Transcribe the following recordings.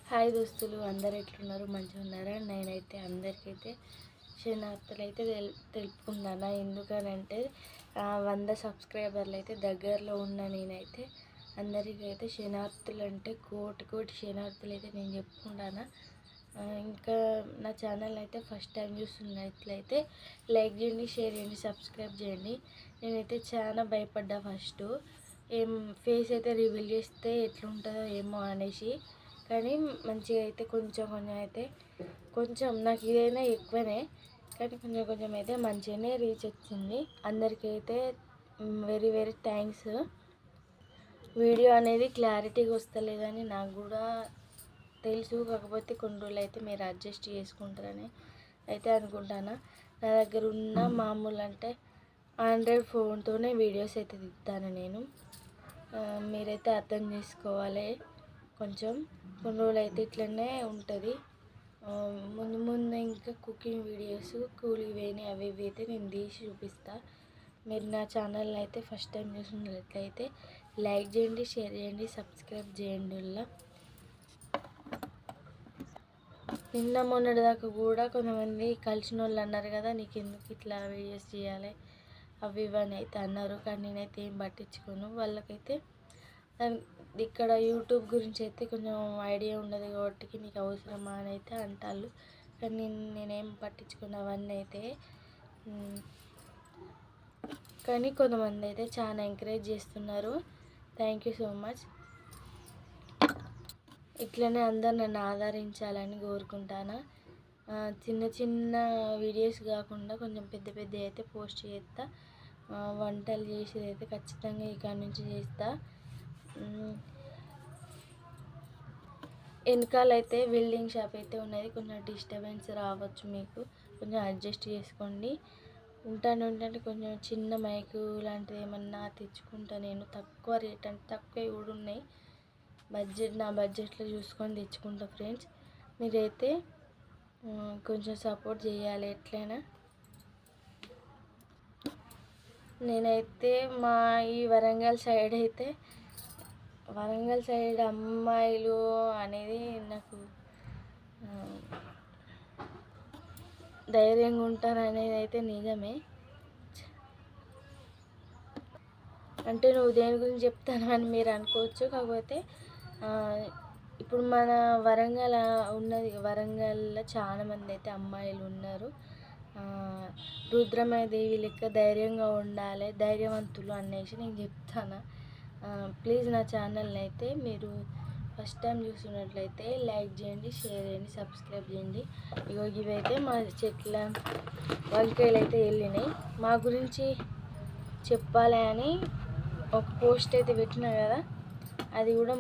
Hi దోస్తులు, అందరు ఎట్లున్నారు? మంచిగా ఉన్నారా? నేనైతే అందరికైతే క్షణార్థులు అయితే తెలుపుకున్నాను. ఎందుకనంటే 100 సబ్స్క్రైబర్లు అయితే దగ్గరలో ఉన్న నేనైతే అందరికైతే క్షణార్థులు అంటే కోటి క్షణార్థులు అయితే నేను చెప్పుకుంటాను. ఇంకా నా ఛానల్ అయితే ఫస్ట్ టైం చూస్తున్నట్లయితే లైక్ చేయండి, షేర్ చేయండి, సబ్స్క్రైబ్ చేయండి. నేనైతే చాలా భయపడ్డా ఫస్ట్, ఏం ఫేస్ అయితే రివీల్ చేస్తే ఎట్లుంటుందో ఏమో అనేసి. కానీ మంచిగా అయితే కొంచెం అయితే కొంచెం నాకు ఇదైనా ఎక్కువనే, కానీ కొంచెం అయితే మంచిగానే రీచ్ వచ్చింది. అందరికైతే వెరీ థ్యాంక్స్. వీడియో అనేది క్లారిటీగా వస్తలేదని నాకు కూడా తెలుసు, కాకపోతే కొన్ని రోజులు అయితే మీరు అడ్జస్ట్ చేసుకుంటారని అయితే అనుకుంటాను. నా దగ్గర ఉన్న మామూలు అంటే ఆండ్రాయిడ్ ఫోన్తోనే వీడియోస్ అయితే తీస్తాను నేను. మీరైతే అర్థం చేసుకోవాలి. కొంచెం కొన్ని రోజులు అయితే ఇట్లనే ఉంటుంది. ముందు ఇంకా కుకింగ్ వీడియోస్ కూలి వేని అవి ఇవి అయితే నేను తీసి చూపిస్తాను. మీరు నా ఛానల్ని అయితే ఫస్ట్ టైం చూసినట్లయితే లైక్ చేయండి, షేర్ చేయండి, సబ్స్క్రైబ్ చేయండి. నిన్న మొన్నటి దాకా కూడా కొంతమంది కలిసిన వాళ్ళు అన్నారు కదా, నీకు ఎందుకు ఇట్లా వీడియోస్ చేయాలి అవి ఇవని అయితే అన్నారు. కానీ నేనైతే ఏం పట్టించుకోను. వాళ్ళకైతే ఇక్కడ యూట్యూబ్ గురించి అయితే కొంచెం ఐడియా ఉండదు కాబట్టి నీకు అవసరమా అని అయితే అంటారు. కానీ నేనేం పట్టించుకున్న అవన్నీ అయితే. కానీ కొంతమంది అయితే చాలా ఎంకరేజ్ చేస్తున్నారు. Thank you so much. ఇట్లనే అందరు నన్ను ఆదరించాలని కోరుకుంటాను. చిన్న వీడియోస్ కాకుండా కొంచెం పెద్ద అయితే పోస్ట్ చేస్తా. వంటలు చేసేది అయితే ఖచ్చితంగా ఇక్కడ నుంచి చేస్తా. వెనకాలైతే వెల్డింగ్ షాప్ అయితే ఉన్నది, కొంచెం డిస్టర్బెన్స్ రావచ్చు, మీకు కొంచెం అడ్జస్ట్ చేసుకోండి. ఉంటే కొంచెం చిన్న మైకు లాంటిది ఏమన్నా తెచ్చుకుంటా నేను. తక్కువ రేట్ అంటే తక్కువ కూడా ఉన్నాయి. నా బడ్జెట్లో చూసుకొని తెచ్చుకుంటా ఫ్రెండ్స్. మీరైతే కొంచెం సపోర్ట్ చేయాలి ఎట్లయినా. నేనైతే మా ఈ వరంగల్ సైడ్ అమ్మాయిలు అనేది నాకు ధైర్యంగా ఉంటారు అనేది అయితే నిజమే. అంటే నువ్వు దేని గురించి చెప్తాను అని మీరు అనుకోవచ్చు. కాకపోతే ఇప్పుడు మన వరంగల్లో చాలామంది అయితే అమ్మాయిలు ఉన్నారు. రుద్రమదేవి లెక్క ధైర్యంగా ఉండాలి, ధైర్యవంతులు అనేసి నేను చెప్తాను. ప్లీజ్ నా ఛానల్ని అయితే మీరు ఫస్ట్ టైం చూస్తున్నట్లయితే లైక్ చేయండి, షేర్ చేయండి, సబ్స్క్రైబ్ చేయండి. ఇవైతే మా చెట్ల వంకాయలు అయితే వెళ్ళినాయి. మా గురించి చెప్పాలి అని ఒక పోస్ట్ అయితే పెట్టినా కదా, అది కూడా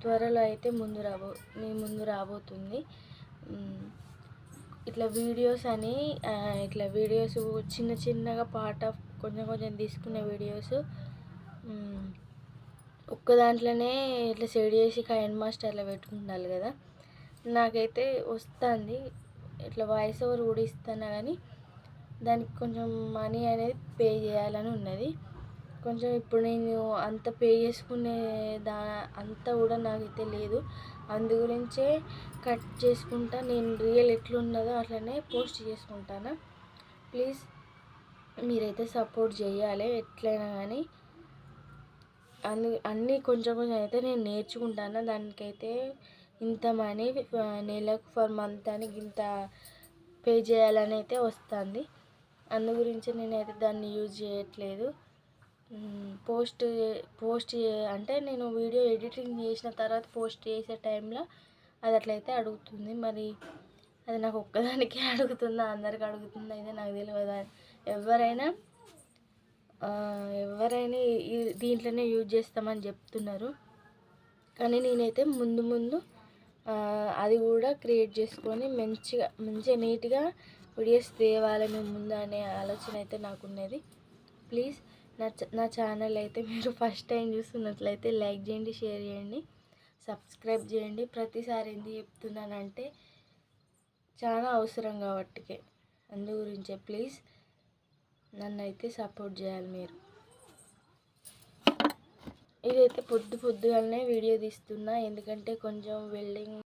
త్వరలో అయితే మీ ముందు రాబోతుంది. ఇట్లా వీడియోస్ చిన్నగా పార్ట్ ఆఫ్ కొంచెం తీసుకునే వీడియోస్ ఒక్క దాంట్లోనే ఇట్లా సెట్ చేసి కైన్ మాస్టర్లో పెట్టుకుంటారు కదా, నాకైతే వస్తుంది. ఇట్లా వాయిస్ ఓవర్ కూడా ఇస్తాను, కానీ దానికి కొంచెం మనీ అనేది పే చేయాలని ఉన్నది. కొంచెం ఇప్పుడు నేను అంత పే చేసుకునే అంతా కూడా నాకైతే లేదు. అందు గురించే కట్ చేసుకుంటా. నేను రియల్ ఎట్లున్నదో అట్లనే పోస్ట్ చేసుకుంటాను. ప్లీజ్ మీరైతే సపోర్ట్ చేయాలి ఎట్లయినా కానీ. అన్నీ కొంచెం అయితే నేను నేర్చుకుంటాను. దానికైతే ఇంత మనీ నెలకు ఫర్ మంత్ అని ఇంత పే చేయాలని అయితే వస్తుంది. అందు గురించి నేనైతే దాన్ని యూజ్ చేయట్లేదు. పోస్ట్ అంటే నేను వీడియో ఎడిటింగ్ చేసిన తర్వాత పోస్ట్ చేసే టైంలో అది అట్లయితే అడుగుతుంది. మరి అది నాకు ఒక్కదానికే అడుగుతుందా, అందరికి అడుగుతుందా అయితే నాకు తెలియదు. ఎవరైనా దీంట్లోనే యూజ్ చేస్తామని చెప్తున్నారు. కానీ నేనైతే ముందు అది కూడా క్రియేట్ చేసుకొని మంచిగా నీట్గా వీడియోస్ తేవాలి మేము ముందు అనే ఆలోచన అయితే నాకు ఉన్నది. ప్లీజ్ నా ఛానల్ అయితే మీరు ఫస్ట్ టైం చూస్తున్నట్లయితే లైక్ చేయండి, షేర్ చేయండి, సబ్స్క్రైబ్ చేయండి. ప్రతిసారి ఎందుకు చెప్తున్నానంటే చాలా అవసరం కాబట్టికే, అందు గురించే. ప్లీజ్ నన్ను అయితే సపోర్ట్ చేయాలి మీరు. ఇదైతే పొద్దుగానే వీడియో తీస్తున్నా, ఎందుకంటే కొంచెం వెల్డింగ్